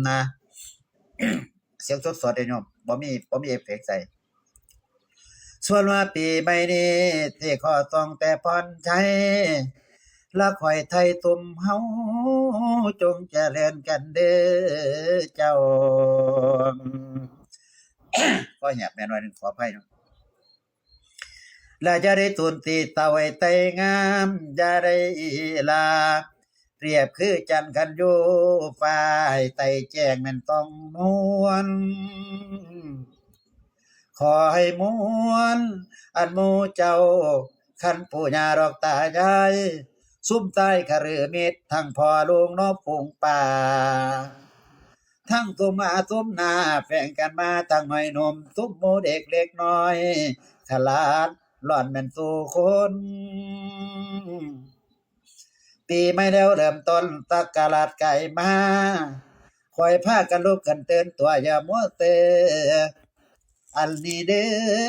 นะเสียงสดๆเด้โยมบ่มีเอฟเฟกต์ใส่ส่วนว่าปีใหม่นี้ที่ขอต้องแต่พรชัยละข่อยไทยตุ่มเฮาจงเจริญกันเด้อเจ้าก็แหบแม่นว่าหนึ่งขออภัยเนาะและจะได้ตุนตีตะไว้ไตงามจะได้ลาเปรียบคือจันทร์คันอยู่ฝ่ายไตแจ้งแม่นต้องนวลขอให้มวลอันหมู่เจ้าคันปู่ย่าดอกตายายซุ่มใต้คฤมิตรทั้งพ่อลุงนบปุงป่าทั้งตุ่มอาตุ่มนาแฝงกันมาทั้งหอยหนุ่มตุ่มหมู่เด็กเล็กน้อยขลาดหล่อนแม่นสู่คนปีใหม่แล้วเริ่มต้นตักกะลาดไก่มาคอยพากันลุกกันเตือนตัวอย่ามัวเตออันนี้เด้อ